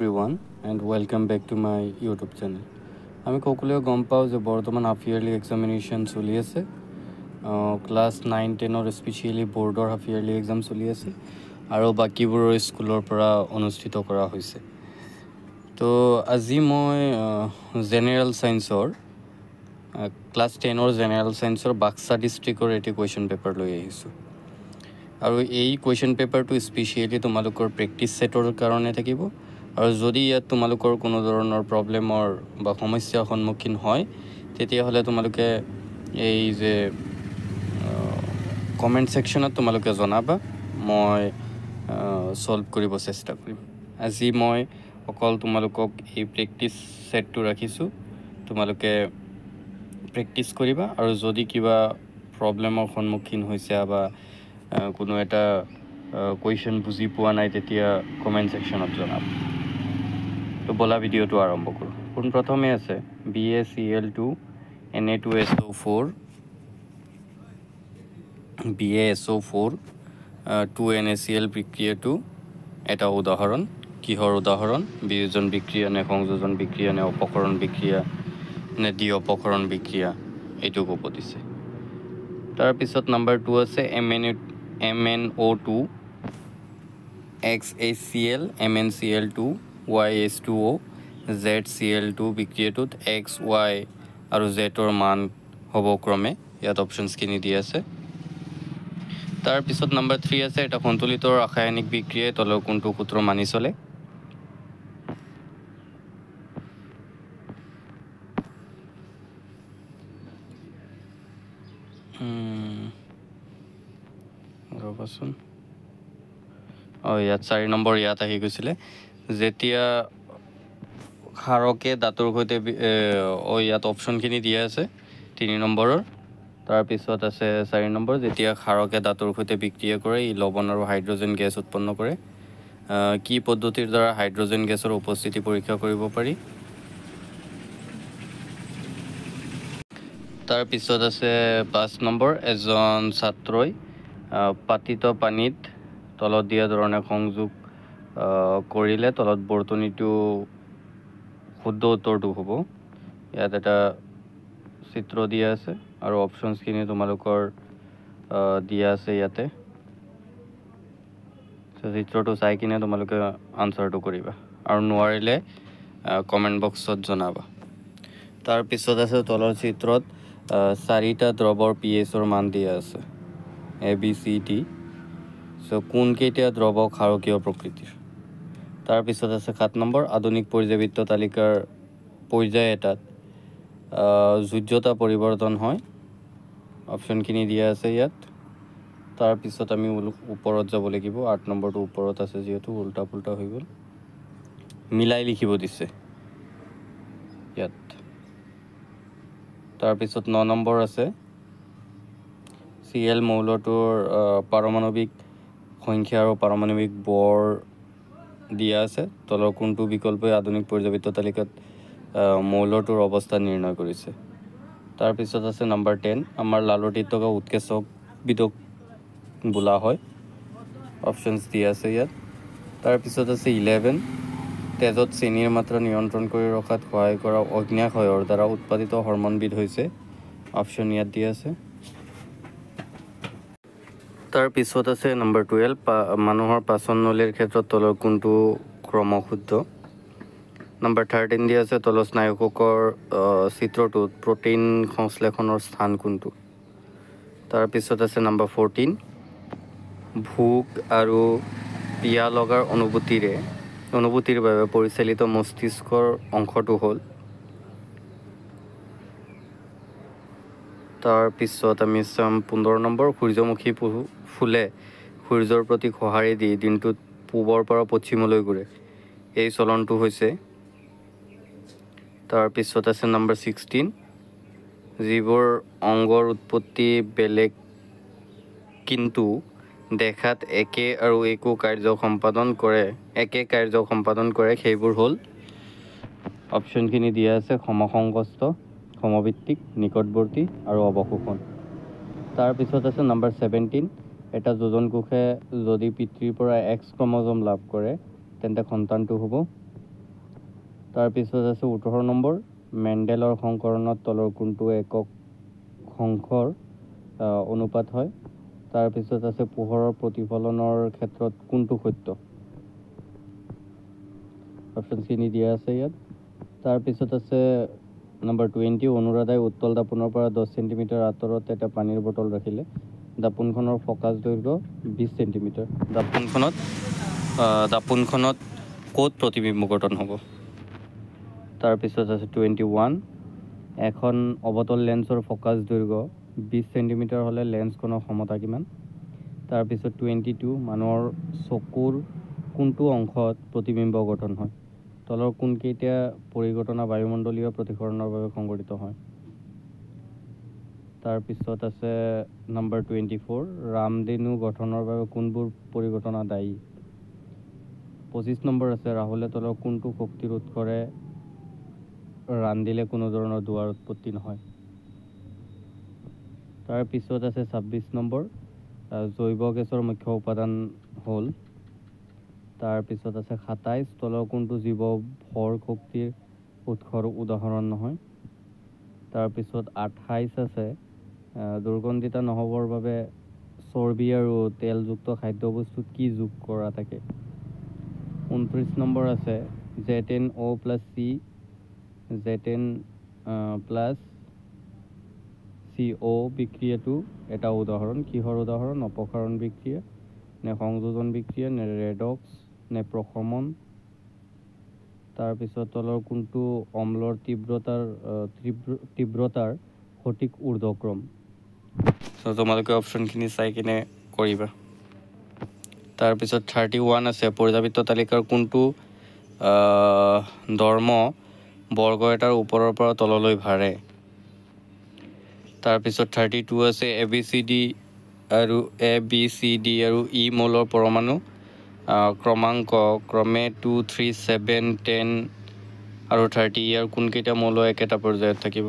everyone and welcome back to my YouTube channel. আমি সকলোৱে গম পাওঁ যে বৰ্তমান হাফ ইয়াৰলি এক্সামিনেশ্যন চলি আছে ক্লাছ 9-10ৰ স্পেচিয়েলি বৰ্ডৰ হাফ ইয়াৰলি এক্সাম চলি আছে আৰু বাকীবোৰৰ স্কুলৰ পৰা অনুষ্ঠিত কৰা হৈছে তো আজি মই জেনেৰেল সায়েন্সৰ ক্লাছ 10ৰ জেনেৰেল সায়েন্সৰ বাক্সা ডিষ্ট্ৰিক্টৰ এটি কুৱেশ্যন পেপাৰ লৈ আহিছোঁ আৰু এই কুৱেশ্যন পেপাৰটো স্পেচিয়েলি তোমালোকৰ প্ৰেক্টিছ ছেটৰ কাৰণে থাকিব আৰু যদি ইয়াত তোমালোকৰ কোনো ধৰণৰ প্ৰবলেমৰ বা সমস্যাৰ সন্মুখীন হয় তেতিয়াহ'লে তোমালোকে এই যে কমেণ্ট ছেকশ্যনত তোমালোকে জনাবা মই সলভ কৰিব চেষ্টা কৰিম আজি মই অকল তোমালোকক এই প্ৰেক্টিছ ছেটটো ৰাখিছোঁ তোমালোকে প্ৰেক্টিছ কৰিবা আৰু যদি কিবা প্ৰবলেমৰ সন্মুখীন হৈছে বা কোনো এটা কুৱেশ্যন বুজি পোৱা নাই তেতিয়া কমেণ্ট ছেকশ্যনত জনাব তো বলা ভিডিঅ'টো আৰম্ভ কৰোঁ পোনপ্ৰথমে আছে BaCl2 Na2SO4 BaSO4 2NaCl বিক্ৰিয়াটো এটা উদাহৰণ কিহৰ উদাহৰণ বিয়োজন বিক্ৰিয়া নে সংযোজন বিক্ৰিয়া নে অপকৰণ বিক্ৰিয়া নে দ্বি অপকৰণ বিক্ৰিয়া এইটো ক'ব দিছে তাৰপিছত নম্বৰ 2 আছে MnO2 XaCl MnCl2 YH2O ZCl2 বিক্ৰিয়াটোত X Y আৰু Z ৰ মান হ'ব ক্ৰমে ইয়াত অপচনছখিনি দিয়া আছে তাৰপিছত নম্বৰ 3 আছে এটা সন্তুলিত ৰাসায়নিক বিক্ৰিয়াই তলৰ কোনটো সূত্ৰ মানি চলে ৰ'বাচোন ইয়াত 4 নম্বৰ ইয়াত আহি গৈছিলে যেতিয়া ক্ষাৰকে দাঁতৰ সৈতে ইয়াত অপচনখিনি দিয়া আছে 3 নম্বৰৰ তাৰপিছত আছে 4 নম্বৰ যেতিয়া ক্ষাৰকে দাঁতৰ সৈতে বিক্ৰিয়া কৰে ই লৱণ আৰু হাইড্ৰজেন গেছ উৎপন্ন কৰে কি পদ্ধতিৰ দ্বাৰা হাইড্ৰজেন গেছৰ উপস্থিতি পৰীক্ষা কৰিব পাৰি তাৰপিছত আছে 5 নম্বৰ এজন ছাত্ৰই পাতিত পানীত তলত দিয়া ধৰণে সংযোগ কৰিলে তলত বৰ্তনীটো শুদ্ধ উত্তৰটো হ'ব ইয়াত এটা চিত্ৰ দিয়া আছে আৰু অপচনছখিনি তোমালোকৰ দিয়া আছে ইয়াতে চিত্ৰটো চাই কিনে তোমালোকে আনসাৰটো কৰিবা আৰু নোৱাৰিলে কমেণ্ট বক্সত জনাবা তাৰপিছত আছে তলৰ চিত্ৰত 4টা দ্ৰৱৰ pHৰ মান দিয়া আছে ABCD কোনকেইটা দ্ৰৱ ক্ষাৰকীয় প্ৰকৃতিৰ তাৰপিছত আছে 7 নম্বৰ আধুনিক পৰ্যায়বৃত্ত তালিকাৰ পৰ্যায় এটাত যোজ্যতা পৰিৱৰ্তন হয় অপচনখিনি দিয়া আছে ইয়াত তাৰপিছত আমি ওপৰত যাব লাগিব 8 নম্বৰটো ওপৰত আছে যিহেতু উল্টা পুল্টা হৈ গ'ল মিলাই লিখিব দিছে ইয়াত তাৰপিছত 9 নম্বৰ আছে Cl মৌলটোৰ পাৰমাণৱিক সংখ্যা আৰু পাৰমাণৱিক বৰ দিয়া আছে তলৰ কোনটো বিকল্পই আধুনিক পৰ্যায়বৃত্ত তালিকাত মৌলটোৰ অৱস্থা নিৰ্ণয় কৰিছে তাৰপিছত আছে নম্বৰ 10 আমাৰ লালটিত থকা উৎকেচক বিদক বোলা হয় অপচনছ দিয়া আছে ইয়াত তাৰপিছত আছে 11 তেজত চেনিৰ মাত্ৰা নিয়ন্ত্ৰণ কৰি ৰখাত সহায় কৰা অগ্ন্যাশয়ৰ দ্বাৰা উৎপাদিত হৰম'নবিধ হৈছে অপচন ইয়াত দিয়া আছে তাৰপিছত আছে নম্বৰ 12 মানুহৰ পাচন নলীৰ ক্ষেত্ৰত তলৰ কোনটো ক্ৰম শুদ্ধ নম্বৰ 13 দিয়া আছে তলৰ স্নায়ুকোষৰ চিত্ৰটোত প্ৰ'টিন সংশ্লেষণৰ স্থান কোনটো তাৰপিছত আছে নম্বৰ 14 ভোক আৰু পিয়া লগাৰ অনুভূতিৰ বাবে পৰিচালিত মস্তিষ্কৰ অংশটো হ'ল তাৰপিছত আমি চাম 15 নম্বৰ সূৰ্যমুখী ফুলে সূৰ্যৰ প্ৰতি সঁহাৰি দি দিনটোত পূবৰ পৰা পশ্চিমলৈ ঘূৰে এই চলনটো হৈছে তাৰপিছত আছে নম্বৰ 16 যিবোৰ অংগৰ উৎপত্তি বেলেগ কিন্তু দেখাত একে কাৰ্য সম্পাদন কৰে সেইবোৰ হ'ল অপচনখিনি দিয়া আছে সমসংগস্থ সমভিত্তিক নিকটৱৰ্তী আৰু অৱশোষণ তাৰপিছত আছে নম্বৰ 17 এটা যোজন কোষে যদি পিতৃৰ পৰা X ক্ৰম'জম লাভ কৰে তেন্তে সন্তানটো হ'ব তাৰপিছত আছে 18 নম্বৰ, মেণ্ডেলৰ সংকৰণত তলৰ কোনটো একক সংখ্যৰ অনুপাত হয়। তাৰপিছত আছে পোহৰৰ প্ৰতিফলনৰ ক্ষেত্ৰত কোনটো সত্য। অপশ্যনখিনি দিয়া আছে ইয়াত। তাৰপিছত আছে নম্বৰ 20, অনুৰাধাই উত্তল দাপোনৰ পৰা 10 চেণ্টিমিটাৰ আঁতৰত এটা পানীৰ বটল ৰাখিলে। দাপোনখনৰ ফ'কাছ দৈৰ্ঘ্য 20 চেণ্টিমিটাৰ। দাপোনখনত ক'ত প্ৰতিবিম্ব গঠন হ'ব। তাৰপিছত আছে 21, এখন অৱতল লেন্সৰ ফ'কাছ দৈৰ্ঘ্য 20 চেণ্টিমিটাৰ হ'লে লেন্সখনৰ ক্ষমতা কিমান। তাৰপিছত 22, মানুহৰ চকুৰ কোনটো অংশত প্ৰতিবিম্ব গঠন হয়। তলৰ কোনকেইটা পৰিঘটনা বায়ুমণ্ডলীয় প্ৰতিসৰণৰ বাবে সংঘটিত হয়। তাৰপিছত আছে নম্বৰ 24, ৰামধেনু গঠনৰ বাবে কোনবোৰ পৰিঘটনা দায়ী। 25 নম্বৰ আছে ৰাহুলে তলৰ কোনটো শক্তিৰ উৎসৰে ৰান্ধিলে কোনো ধৰণৰ ধোঁৱাৰ উৎপত্তি নহয়। তাৰপিছত আছে 26 নম্বৰ, জৈৱ গেছৰ মুখ্য উপাদান হ'ল। তাৰপিছত আছে 27, তলৰ কোনটো জীৱ ভৰ শক্তিৰ উৎসৰ উদাহৰণ নহয়। তাৰপিছত 28 আছে, দুৰ্গন্ধিতা নহ'বৰ বাবে চৰ্বি আৰু তেলযুক্ত খাদ্যবস্তুত কি যোগ কৰা থাকে। 29 নম্বৰ আছে, ZnO+C ZnCO বিক্ৰিয়াটো এটা উদাহৰণ। কিহৰ উদাহৰণ। অপসাৰণ বিক্ৰিয়া নে সংযোজন বিক্ৰিয়া নে ৰেডক্স নে প্ৰশমন। তাৰপিছত তলৰ কোনটো অম্লৰ তীব্ৰতাৰ সঠিক ঊৰ্ধ্বক্ৰম। তোমালোকে অপশ্যনখিনি চাই কিনে কৰিবা। তাৰপিছত 31 আছে, পৰ্যাবৃত্ত তালিকাৰ কোনটো ধৰ্ম বৰ্গ এটাৰ ওপৰৰ পৰা তললৈ ভাৰে। তাৰপিছত 32 আছে, ABCD আৰু E মৌলৰ পৰমাণু ক্ৰমাংক ক্ৰমে 2, 3, 7, 10 আৰু 30। ইয়াৰ কোনকেইটা মৌল একেটা পৰ্যায়ত থাকিব।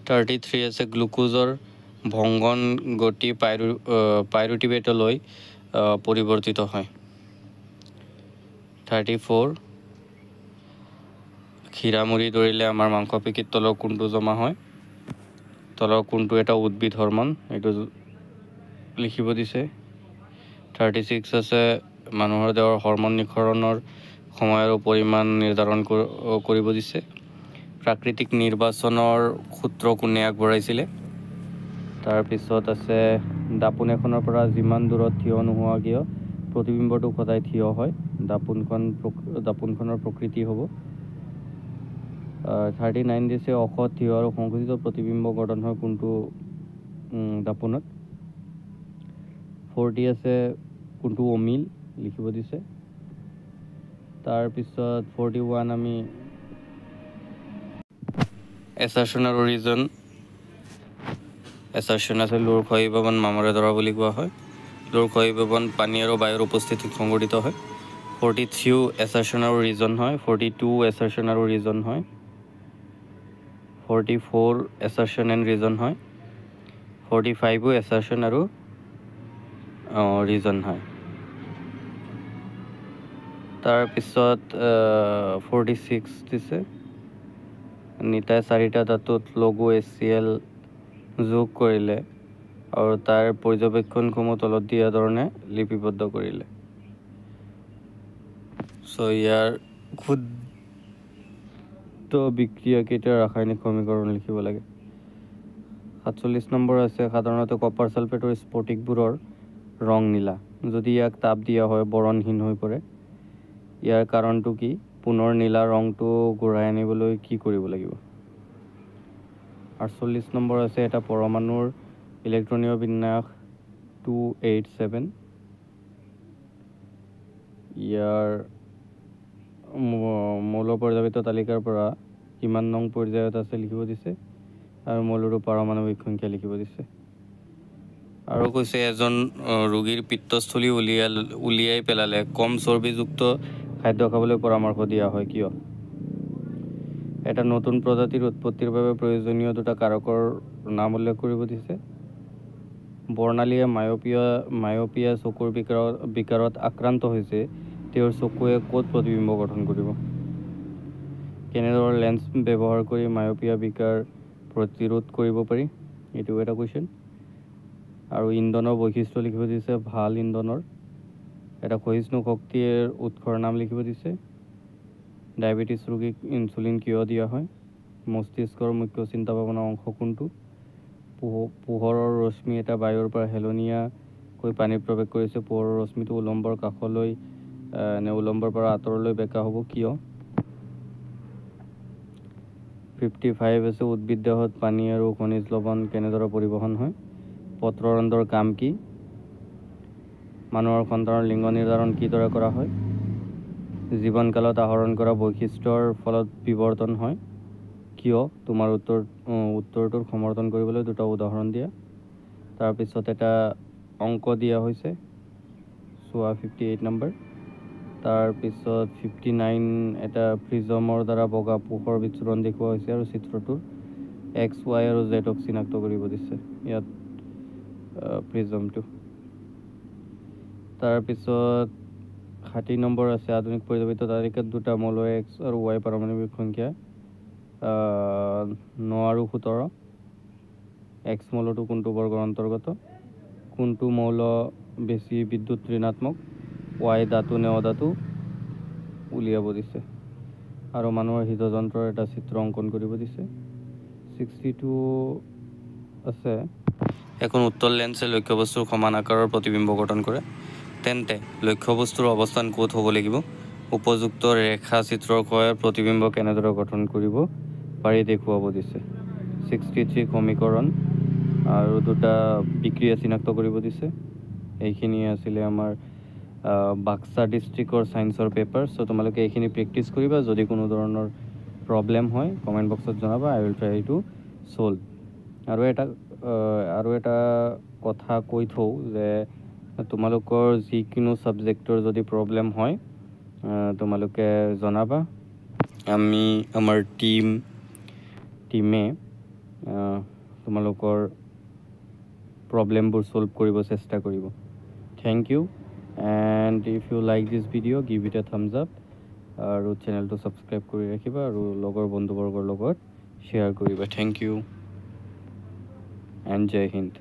33 আছে, গ্লুকোজৰ ভংগন গতি পাইৰুটিবেটলৈ পৰিৱৰ্তিত হয়। 34, খীৰামুৰি ধৰিলে আমাৰ মাংসপেশীত তলৰ কোনটো জমা হয়। তলৰ কোনটো এটা উদ্ভিদ হৰমন, এইটো লিখিব দিছে। 36 আছে, মানুহৰ দেহৰ হৰমন নিঃসৰণৰ সময় আৰু পৰিমাণ নিৰ্ধাৰণ কৰিব দিছে। প্ৰাকৃতিক নিৰ্বাচনৰ সূত্ৰ কোনে আগবঢ়াইছিলে। তাৰপিছত আছে, দাপোন এখনৰ পৰা যিমান দূৰত থিয় নোহোৱা কিয় প্ৰতিবিম্বটো সদায় থিয় হয়। দাপোনখনৰ প্ৰকৃতি হ'ব। 39 দিছে, অসৎ, থিয় আৰু সংকুচিত প্ৰতিবিম্ব গঠন হয় কোনটো দাপোনত। 40 আছে, কোনটো অমিল লিখিব দিছে। তাৰপিছত 41 আমি এছাৰশ্যন আৰু ৰিজন। এছাৰশ্যন আছে, লোৰ ক্ষয়ীভৱন মামৰে ধৰা বুলি কোৱা হয়। লোৰ ক্ষয়ীভৱন পানী আৰু বায়ুৰ উপস্থিতিত সংঘটিত হয়। 43 এছাৰশ্যন আৰু ৰিজন হয়। 42 এছাৰশ্যন আৰু ৰিজন হয়। 44 এছাৰশ্যন এণ্ড ৰিজন হয়। 45 এছাৰশ্যন আৰু ৰিজন হয়। তাৰপিছত 46 দিছে, নিতাই 4টা ধাতুত লঘু HCl যোগ কৰিলে আৰু তাৰ পৰ্যবেক্ষণসমূহ তলত দিয়া ধৰণে লিপিবদ্ধ কৰিলে। ইয়াৰ ক্ষুদ্ৰ বিক্ৰিয়া কেইটাৰ ৰাসায়নিক সমীকৰণ লিখিব লাগে। 47 নম্বৰ আছে, সাধাৰণতে কপাৰ ছালফেটৰ স্ফটিকবোৰৰ ৰং নীলা, যদি ইয়াক তাপ দিয়া হয় বৰণহীন হৈ পৰে। ইয়াৰ কাৰণটো কি। পুনৰ নীলা ৰংটো ঘূৰাই আনিবলৈ কি কৰিব লাগিব। 48 নম্বৰ আছে, এটা পৰমাণুৰ ইলেক্ট্ৰনীয় বিন্যাস 287। ইয়াৰ মৌল পৰ্যাবৃত্ত তালিকাৰ পৰা কিমান নং পৰ্যায়ত আছে লিখিব দিছে আৰু মৌলৰো পাৰমাণৱিক সংখ্যা লিখিব দিছে। আৰু কৈছে, এজন ৰোগীৰ পিত্তস্থলী উলিয়াই পেলালে কম চৰ্বিযুক্ত খাদ্য খাবলৈ পৰামৰ্শ দিয়া হয়, কিয়। এটা নতুন প্ৰজাতিৰ উৎপত্তিৰ বাবে প্ৰয়োজনীয় 2টা কাৰকৰ নাম উল্লেখ কৰিব দিছে। বৰ্ণালীয়ে মায়'পিয়া চকুৰ বিকাৰত আক্ৰান্ত হৈছে, তেওঁৰ চকুৱে ক'ত প্ৰতিবিম্ব গঠন কৰিব। কেনেদৰে লেন্স ব্যৱহাৰ কৰি মায়োপিয়া বিকাৰ প্ৰতিৰোধ কৰিব পাৰি, এইটো এটা কুৱেশ্যন। আৰু ইন্ধনৰ বৈশিষ্ট্য লিখিব দিছে, ভাল ইন্ধনৰ। এটা সহিষ্ণু শক্তিৰ উৎসৰ নাম লিখিব দিছে। ডায়েবেটিছ ৰোগীক ইনচুলিন কিয় দিয়া হয়, মস্তিষ্কৰ মুখ্য চিন্তা ভাৱনাৰ অংশ কোনটো, পোহৰৰ ৰশ্মি এটা বায়ুৰ পৰা হেলনীয়াকৈ পানীত প্ৰৱেশ কৰিছে, পোহৰৰ ৰশ্মিটো উলম্বৰ কাষলৈ নে উলম্বৰ পৰা আঁতৰলৈ বেঁকা হ'ব কিয়। 55 আছে উদ্ভিদ দেহত পানী আৰু খনিজ লৱণ কেনেদৰে পৰিবহণ হয়, পত্ৰৰন্ধ্ৰৰ কাম কি, মানুহৰ সন্তানৰ লিংগ নিৰ্ধাৰণ কিদৰে কৰা হয়, জীৱনকালত আহৰণ কৰা বৈশিষ্ট্যৰ ফলত বিৱৰ্তন হয় কিয়, তোমাৰ উত্তৰটোৰ সমৰ্থন কৰিবলৈ দুটা উদাহৰণ দিয়া। তাৰপিছত এটা অংক দিয়া হৈছে, চোৱা 58 নম্বৰ। তাৰপিছত 59 এটা প্ৰিজমৰ দ্বাৰা বগা পোহৰ বিচ্ছুৰণ দেখুওৱা হৈছে আৰু চিত্ৰটোৰ এক্স ৱাই আৰু জেডক চিনাক্ত কৰিব দিছে, ইয়াত প্ৰিজমটো। তাৰপিছত 60 নম্বৰ আছে আধুনিক পৰিৱৰ্তিত তালিকাত দুটা মৌল এক্স আৰু ৱাই পাৰমাণৱিক সংখ্যা 9 আৰু 17। এক্স মৌলটো কোনটো বৰ্গৰ অন্তৰ্গত, কোনটো মৌল বেছি বিদ্যুৎ ঋণাত্মক, ৱাই ধাতু নে অধাতু উলিয়াব দিছে। আৰু মানুহৰ হৃদযন্ত্ৰৰ এটা চিত্ৰ অংকন কৰিব দিছে। 62 আছে এখন উত্তল লেন্সে লক্ষ্যবস্তুৰ সমান আকাৰৰ প্ৰতিবিম্ব গঠন কৰে, তেন্তে লক্ষ্যবস্তুৰ অৱস্থান ক'ত হ'ব লাগিব, উপযুক্ত ৰেখা চিত্ৰৰ সহায়ত প্ৰতিবিম্ব কেনেদৰে গঠন কৰিব পাৰি দেখুৱাব দিছে। 63 সমীকৰণ আৰু দুটা বিক্ৰিয়া চিনাক্ত কৰিব দিছে। এইখিনি আছিলে আমাৰ বাক্সা ডিষ্ট্ৰিক্টৰ ছায়েন্সৰ পেপাৰ। চ' তোমালোকে এইখিনি প্ৰেক্টিছ কৰিবা, যদি কোনো ধৰণৰ প্ৰব্লেম হয় কমেণ্ট বক্সত জনাবা, আই উইল ট্ৰাই টু ছল্ভ। আৰু এটা কথা কৈ থওঁ যে তোমালোকৰ যিকোনো ছাবজেক্টৰ যদি প্ৰব্লেম হয় তোমালোকে জনাবা, আমাৰ টিমে তোমালোকৰ প্ৰব্লেমবোৰ ছল্ভ কৰিব চেষ্টা কৰিব। Thank you, and if you like this video' give it a thumbs up, আৰু চেনেলটো ছাবস্ক্ৰাইব কৰি ৰাখিবা আৰু লগৰ বন্ধুবৰ্গৰ লগত শ্বেয়াৰ কৰিবা। থেংক ইউ এণ্ড জয় হিন্দ।